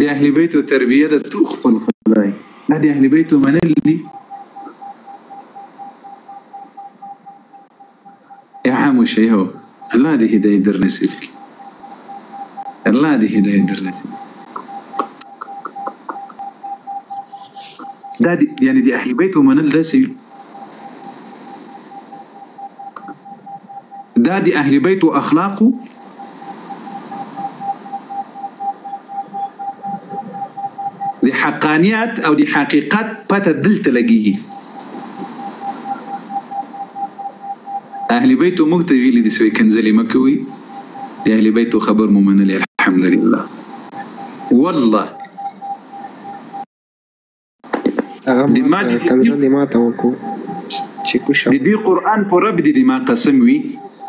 د اهل بیتو تربیه د تو خپل خدای دا د اهل بیتو منل دي يا عام شيء هو الله دي هداية در نسيبك الله دي هداية در نسيبك دا دي يعني دي أهل بيت ومنل دا سي دا دي أهل بيت وأخلاقه دي حقانيات أو دي حقيقات باتا دل تلاقيه أهل بيته مكتبي اللي دي سوي كنزلي مكوي يا أهل بيته خبر ممن لي الحمد لله والله دي ما كنزلي ما توقو دي قرآن برب دي ما قسموي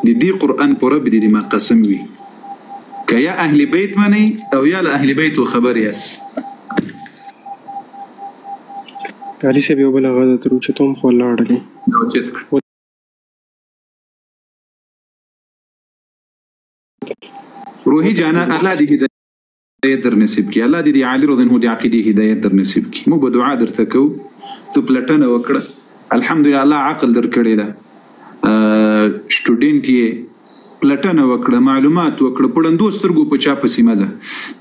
دي قرآن برب دي ما قسموي كيا أهل بيت مني أو يا لأهل بيته خبر ياس علي سي بيو بلا غدا تروچتوم خو لاړلې روحي جانا الله دي هداية در نصیب کی الله دي عالي رضي هو دي عقيدي هداية در نصیب کی مو بدعا درته کو تو پلټنه وکړه الحمدلله الله عقل در کړی دا سټوډنټ یې پلټنه وکړه معلومات وکړه پړندو سترګو په چا پسې مزه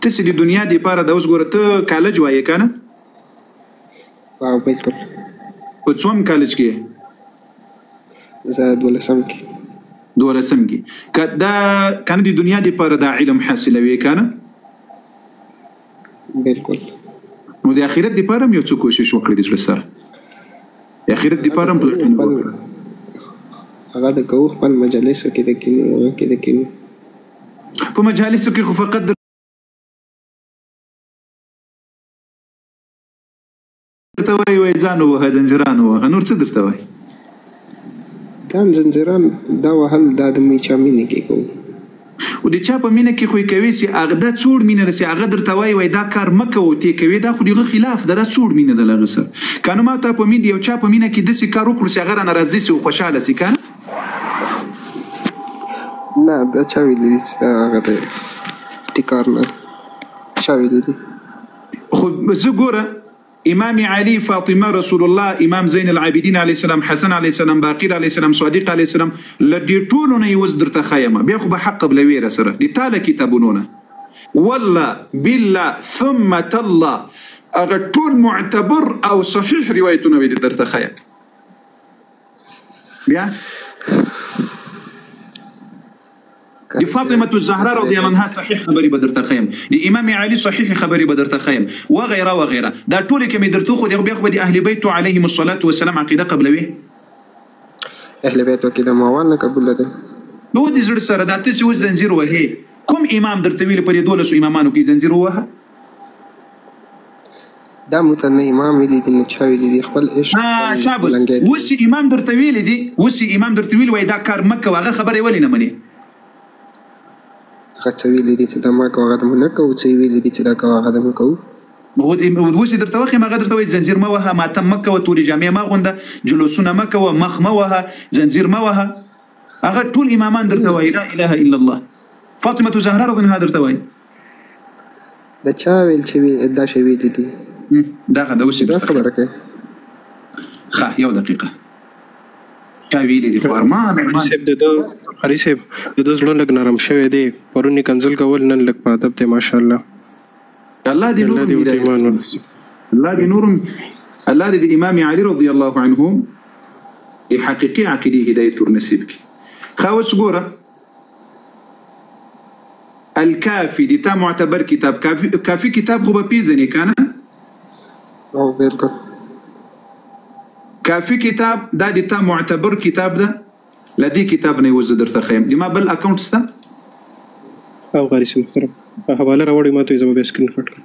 ته د دنیا دی پاره د اوس ګوره ته کالج وایې کنه بالکل په څوم کالج کې زه دولسم کې دا کنه د دنیا دی پاره د علم حاصلوي کنه بالکل نو د اخرت دی پاره یو څه کوشش وکړې د سره د اخرت دی پاره هغه د کوو خپل مجالسو کې د کینو په مجالسو کې خو فقط درته وایي ځان ووهه زنجیران ووهه نور څه درته وایي ځان زنجیران دا وهل دا د چا مینه کې کوو و د چا په مینه کې خو یې کوي چې هغه دا څوړ مینه ده چې هغه درته وایي دا کار مه کوه ته یې کوې دا خو د هغه خلاف ده دا څوړ مینه ده له هغه سره که نو ما ته په مینه یو چا په مینه کې داسې کار وکړو چې هغه رانه راضي شي او خوشحاله شي که نه دا چا ویلي دي چې هغه د ټیکار نه چا ویلي دي خو زه ګوره امام علي فاطمه رسول الله امام زين العابدين عليه السلام حسن عليه السلام باقر عليه السلام صادق عليه السلام لدي ټولونه یوز درته خیمه بیا خو به حق بلویره سره دي تاله کتابونه والله بالله ثم تالله اغه ټول معتبر او صحيح روایتونه به درته خیم بیا دي فاطمة الزهراء رضي الله عنها صحيح خبري بدرت خيم دي إمام علي صحيح خبري بدرت خيم وغيره وغيره دا طول كم يدرتو خد ياخذ دي أهل بيته عليهم الصلاة والسلام عقيدة قبل ويه أهل بيته كده ما وانا قبل ده هو دي زر سر دا تسوي الزنجير وهي كم إمام درتويل بدي دولس إمامانو كي زنجير وها دا متن إمام اللي دي نشاوي دي خبل إيش شابس وسي إمام درتويل دي وسي إمام درتويل ويدا كار مكة وغا خبري ولي نمني څه ویلي دي چې دا ما کوه هغه نه کوو څه ویلي دي چې دا کوه هغه نه کوو اوس درته واخیم هغه درته وایي زنجیر مه وهه ماتم مه کوه تورې جامې مه غونده جلوسونه مه کوه مخ مه وهه زنجیر مه وهه هغه ټول امامان درته وایي لا اله الا الله فاطمة زهراء رضی الله درته وایي دا چا ویل چې دا شی ویلي دي دا اوس خبره کوي ښه یو دقیقه چا ویلي دي خو ارمان علي صاحب د ده زړه لږ نرم شوی دی پرون یې کنځل کول نن لږ په ادب دی ماشاءالله الله دې الله دې امام علي رضي الله عنه حقيقي عقيدي هداية ورنسيبك خاوس قوره الكافي دي تا معتبر كتاب كافي كتاب هو بيزني كان بالكل كافي كتاب دا دي تا معتبر كتاب ده لدي كتاب نه يوز درته خيم دي ما بل اكونت ستا او غاري سم محترم حواله راوړی ما ته زما به سکرین شاټ کړ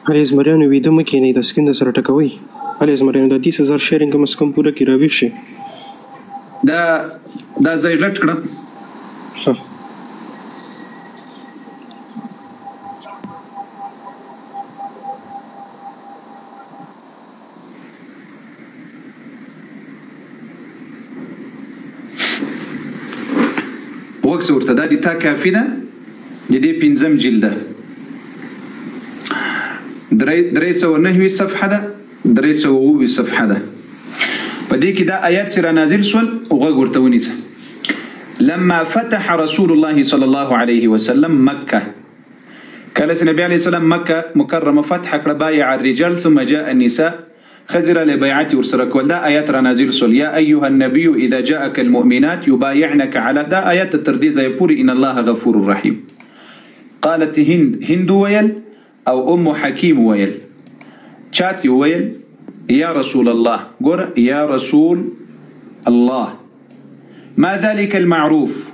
هلې زمریانو ویده مه کښېنئ د سکرین د سره ټکوئ هلې زمریانو دا 10,000 شیرینګ کم از کم پوره کړي راویښ شي دا ځای غټ کړه وکس ورته دا دي تا کافي ده د دې 5 جلده 309 صفحه ده 309 صفحه ده په دې کې دا آیات سره نازل سول وغوږ ورته ونیسه لما فتح رسول الله صلى الله عليه وسلم مكة کله چې نبی عليه السلام مکه مکرمه فتح کړه بايع الرجال ثم جاء النساء خزر لبيعة ورسره کول دا آیات را نازل سول يا أيها النبي إذا جاءك المؤمنات يبايعنك على دا آیات ترديز يقول إن الله غفور رحيم قالت هند ويل أو أم حكيم ويل شات ويل يا رسول الله قر يا رسول الله ما ذلك المعروف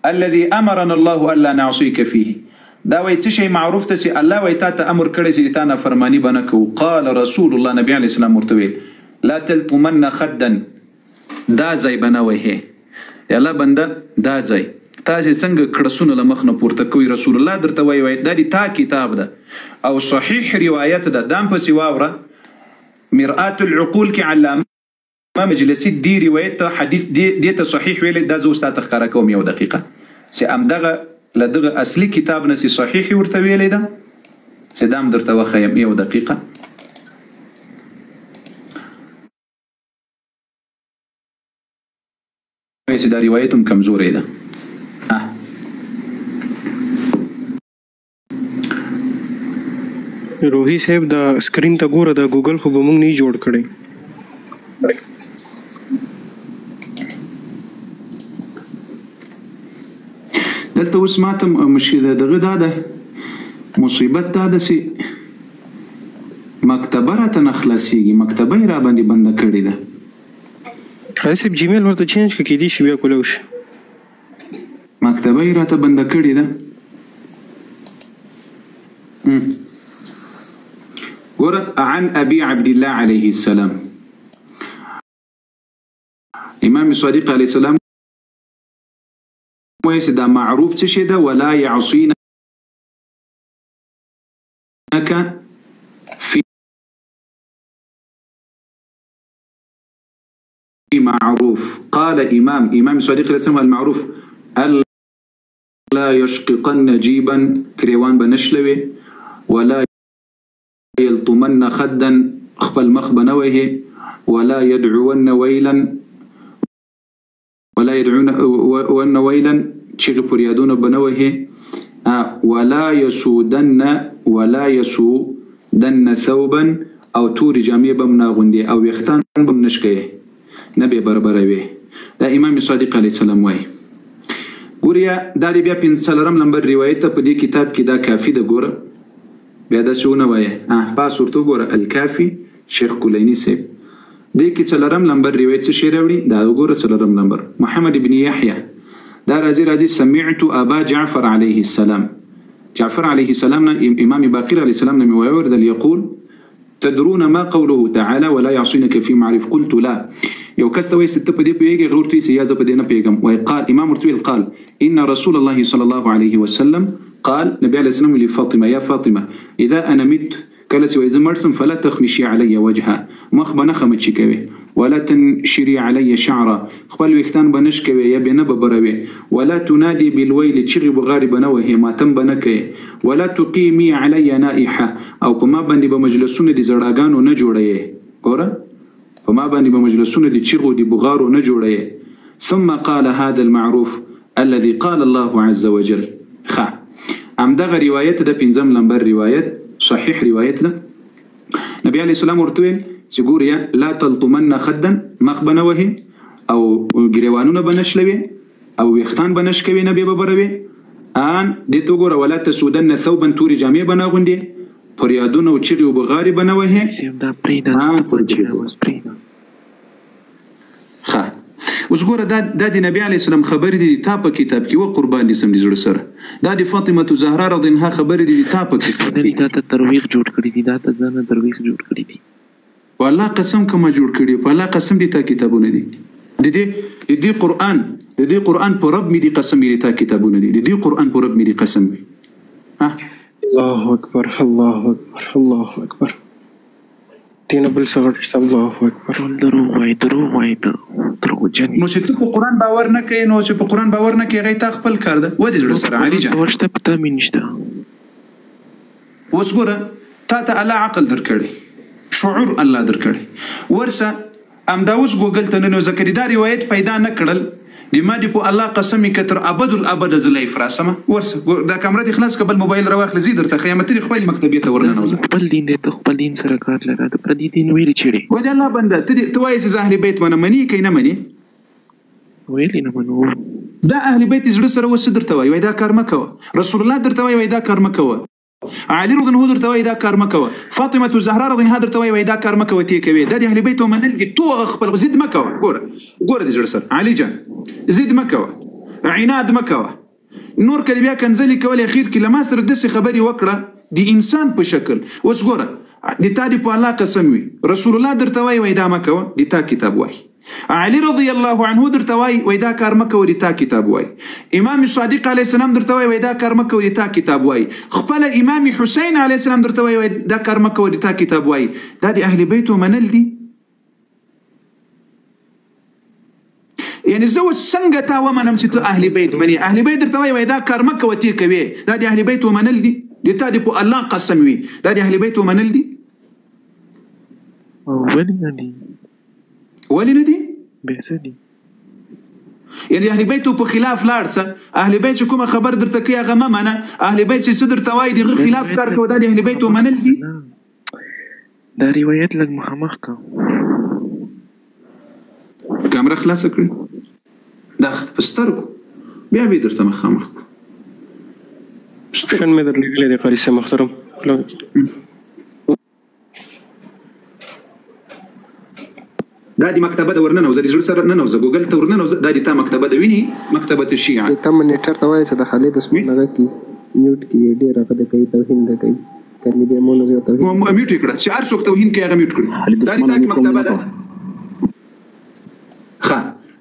الذي أمرنا الله ألا نعصيك فيه دا وای څه شی معروف ته سي الله وای تا ته امر کړی چې تا نه فرمانی بنکو قال رسول الله نبی علی السلام ورته لا تلطمن خدا دا ځای بنوي هي یلا بنده دا ځای تا چې څنګه کړسونه لمخ نه پورته کوي رسول الله درته وای دا دی تا کتاب ده او صحیح روایت ده دام په سی واوره مرآة العقول کې علامه مجلسي دی روایت حدیث دی ته صحیح ویل دا زو استاد تخکاره کوم یو دقیقه سي امدغه لدغه اصلي کتاب نسی صحیح ورته ویلې ده چې دام درته وخیم یو دقیقه چې دا روایتم کمزورې ده روحي صاحب دا سکرین ته ګوره دا ګوګل خو به موږ نه جوړ کړی دلته اوس ماته مشکله دغه دا ده مصیبت دا ده چې مکتبه راته نه خلاصېږي مکتبه یې را باندې بنده کړې ده خالد صاحب جیمیل ورته چینج که کیدی شي بیا کولی شي مکتبه یې راته بنده کړې ده ګوره عن ابي عبد الله عليه السلام امام صادق عليه السلام ويس دا معروف تشي ده ولا يعصينك في معروف قال إمام صديق الاسلام المعروف ألا يشققن جيبا كريوان بنشلوي ولا يلطمن خدا خبل مخبنوه ولا يدعون ويلا ولا يدعون ويلا شيخ بريادون بنوه ولا يسودن ثوبا او توري جاميه بمنا غندي او يختان بمنشكيه نبي بربروي دا امام صادق عليه السلام واي ګوریا دا بیا 5 نمبر روایت په دې کتاب کې دا کافی ده ګوره بیا دا شونه وای پاس ورته ګوره الکافی شیخ کلینی سیب دې کې 4 نمبر روایت څه راوړي دا ګوره 4 نمبر محمد ابن يحيى دا راځي سمعت ابا جعفر عليه السلام جعفر عليه السلام امام باقر عليه السلام نمي ويورد يقول تدرون ما قوله تعالى ولا يعصينك في معروف قلت لا يو كستوي ست بدي بيجي غورتي سيازه بدينا بيجم وقال امام مرتويل قال ان رسول الله صلى الله عليه وسلم قال نبي عليه السلام لفاطمه يا فاطمه اذا انا مت كلسي واذا مرسم فلا تخمشي علي وجهها مخبه نخمتشي كوي ولا تنشري علي شعرا خبل ويختان بنشكوي يا بنب بروي ولا تنادي بالويل تشغي بغاري بنوه ما تم بنكي ولا تقيمي علي نائحه او كما بندي بمجلسونه دي زړاګانو نه جوړي ګوره فما بندي بمجلسونه دي چغو دي بغارو نه جوړي ثم قال هذا المعروف الذي قال الله عز وجل امدغه روایت د 5 نمبر روایت صحیح روایت ده نبی علیہ السلام ورتویل چې ګوریا لا تلطمن خدا مخبنوه او ګریوانونه بنشلوي او وختان بنشکوي نبی ببروي ان د تو ګوره ولا تسودن ثوبا توري جامع بناغوندي پریادونه او چغي وبغاري بنوه دا پریدا اوس ګوره دا د نبی علی السلام خبر دي تا په کتاب کې و قربان دي سم دي جوړ سره دا د فاطمه زهرا رضی الله عنها خبر دي تا په کتاب کې دا ته ترویح جوړ کړی دي دا ته ځنه ترویح جوړ کړی دي والله قسم کما جوړ کړی والله قسم دي تا کتابونه دي د دې قران پر رب می دي قسم دي تا کتابونه دي د دې قران پر رب می دي قسم وي الله اکبر الله اکبر الله اکبر دینه بل څه غټ شته. الله اکبر. ټول دروغ وایي ته دروغجن نو چې ته په قرآن باور نه کوې نو چې په قرآن باور نه کوې هغه تا خپل کار ده. ودې زړه سره علي جان ورشته پته مې نشته. اوس ګوره تا ته الله عقل درکړی، شعور الله درکړی، ورسه همدا اوس ګوګل ته ننوځه که دا روایت پیدا نه کړل د ما دې په الله قسم که تر ابد الابد زه لایف راسمه. ورسه دا کامره دې خلاص که بل موبایل راواخلې زه درته ښیم ته دې خپل مکتبې ته ورننوځه. خپل دین دی، ته خپل دین سره کار لره، د پردي دین ویلې چیړې. وایي د الله بنده ته وایې چې زه اهل بیت منم، منې که نه منې؟ ویلې نه منو. دا اهل بیت زړه سره اوس درته وایي دا کار مه کوه، رسول الله درته وایي دا کار مه کوه، علي رضی الله درته وایي دا کار مه کوه، فاطمه زهرا رضی الله درته وایي دا کار مه کوه ته کوي. دا د اهل بیت ومنل دي تو خپل زید مه کوه. ګوره د زړه سره علي جان زید مه کوه، عناد مه کوه. نور کله بیا کنځلې کولې اخیر کې لما سره داسې خبرې وکړه د انسان په شکل. اوس ګوره د تا دې په الله قسم وي رسول الله درته وایي دا مه کوه د تا کتاب وایي، علي رضی الله عنه درته وایي دا کار مه کوه د تا کتاب وایي، امام صادق علیه السلام درته وایي دا کار مه کوه د تا کتاب وایي، خپل امام حسین علیه السلام درته وایي دا کار مه کوه د تا کتاب وایي. دا د اهل بیت ومنل دي. یعنی زه اوس څنګه تا ومنم چې ته اهل بیت منې؟ اهل بیت درته وایي دا کار مه کوه ته کوې. دا د اهل بیت ومنل دي. د تا دې په الله قسم وي دا د اهل بیت ومنل دي. ولې نه دي؟ ولې نه دي؟ بې څه دي؟ یعنی اهل بیت په خلاف لاړ څه، اهل بیت چې کومه خبر درته کوي هغه مه منه، اهل بیت چې څه درته وایي د هغه خلاف کار کوه. دا د اهل بیت ومنل دي. دا روایت لږ مخامخ کا کامره خلاصه کړي دا په سترګو بیا به درته مخامخ کړو. شن مې درلګلې د قاری صاحب محترم دا د مکتبه د ورننوځه د زړه سره ننوځه ګوګل ته ورننوځه. دا د تا مکتبه د ویني مکتبه الشیعه د تا منیټر ته وایي چې د خالد عثمان هغه کې میوټ کې ډېر هغه د کوي توهین د کوي کله به مونږ زه توهین میوټ کړه چې هر څوک توهین کوي هغه میوټ کړي. دا د تا مکتبه ده.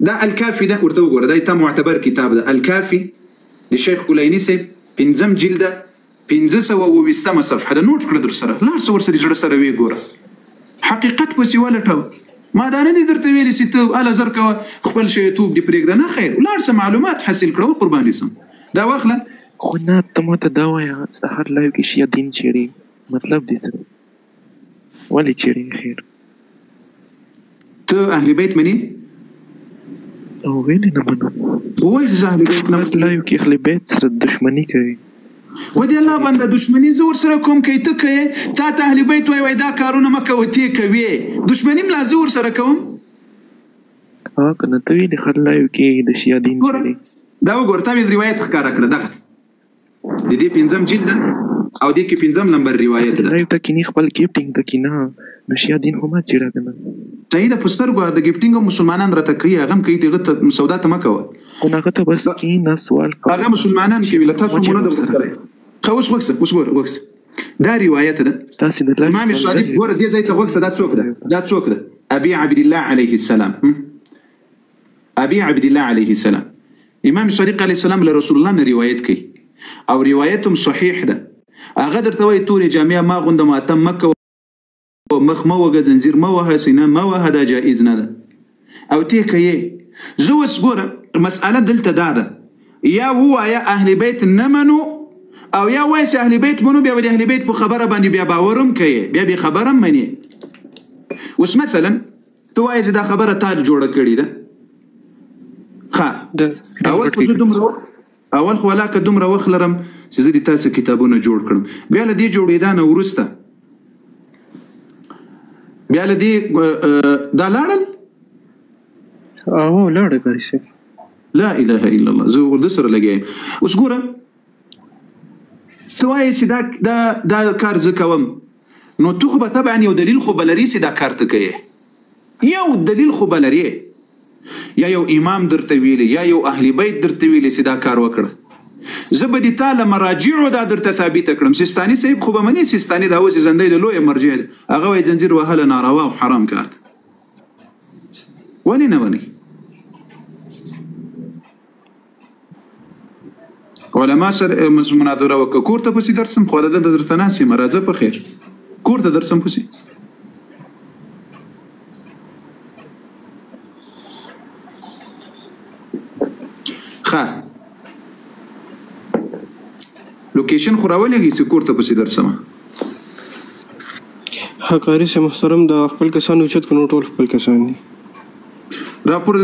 دا الکافي ده ورته وګوره دا تا معتبر کتاب ده الکافي د شیخ کلینی صاحب 5 جلده 520 صفحه ده. نوٹ کړه در سره لاړ څه ورسره جوړ سره وی ګوره حقیقت پسې ولټو. ما دا نه دي درته ویلي چې ته اله زر کوه خپل شی یوټیوب دې پرېږده نه خیر لاړ څه معلومات حاصل کړه قرباني سم. دا واخله خو نه ته ماته دا وایه سهار لایو کې شیعه دین چیړې مطلب دې څه ولې چیړې خیر ته اهل بیت منې؟ او ویلې نه منم. وایي چې اهل بیت نه لایو کې اهل بیت سره دښمني کوي. ودې الله بنده دشمنی زه ورسره کوم کوي ته کوې تا ته اهل بیت وایي دا کارونه مه کوه ته کوې دشمني ملا زه ورسره کوم. که نه ته ویلې خر لایو کې د شیعه دین چیړې دا وګوره تا مې روایت ښکاره کړه دغه د دې 5 جلد ده او دې کې 5 نمبر روایت ده. لایو ته کینی خپل گیفټینګ ته کینا نو شیعه دین خو ما چیړه کنه صحیح ده په سترګو د گیفټینګ مسلمانان راته کوي هغه هم کوي دغه سودا ته مه کوه. خو هغه ته بس کینا سوال کوه هغه مسلمانان کوي له تاسو مونږ نه درته خو اوس وکسه دا روایت ده تاسو د امام صادق ګوره دې ځای ته وکسه دا څوک ده ابي عبد الله عليه السلام. ابي عبد الله عليه السلام امام صادق عليه السلام له رسول الله نه روایت کوي او روایتهم صحیح ده. هغه درته وایي تورې جامعه ما غونډه ماتم مکه مخ مه وګه زنځیر مه وهه سینه مه وهه دا جایز نه ده او ته کوې. زه اوس ګوره مسأله دلته دا ده یا ووایه اهل بیت نه منو او یا وایي چې اهل بیت منو بیا د اهل بیت په خبره باندې بیا باورم کوي بیا به خبره مني. اوس مثلا ته وایي چې دا خبره تا جوړه کړې ده اول خو ولاکه دومره وخت لرم چې زه د تاسو کتابونه جوړ کړم بیا له دې جوړېدا نه وروسته بیا له دې دا لاړل او لاړه قاری صاحب لا اله الا الله زه ورده سره لګیم. اوس ګوره ته وایې چې دا کار زه کوم نو تو خو به طبعا یو دلیل خو به لري چې دا کار ته کوې یو دلیل خو به لري یا یو امام درته ویلی یا یو اهل بیت درته ویلی چې دا کار وکړه. زه به دې تا له مراجعو دا درته ثابته کړم. سیستاني صاحب خو به منې سیستاني دا اوس زندۍ د لویه مرجع ده هغه وایي زنځیر وهله ناروا او حرام کار ده. ولې نه منې؟ علما سره مناظره وکړه کور ته پسې درسم خو دلته درته ناست یم راځه په خیر کور ته درسم پسې ښه لوکیشن خو راولېږي چې کور ته پسې درسمه ها قاری سے محترم د خپل کسانو چت کنو ټول خپل کسان دي راپور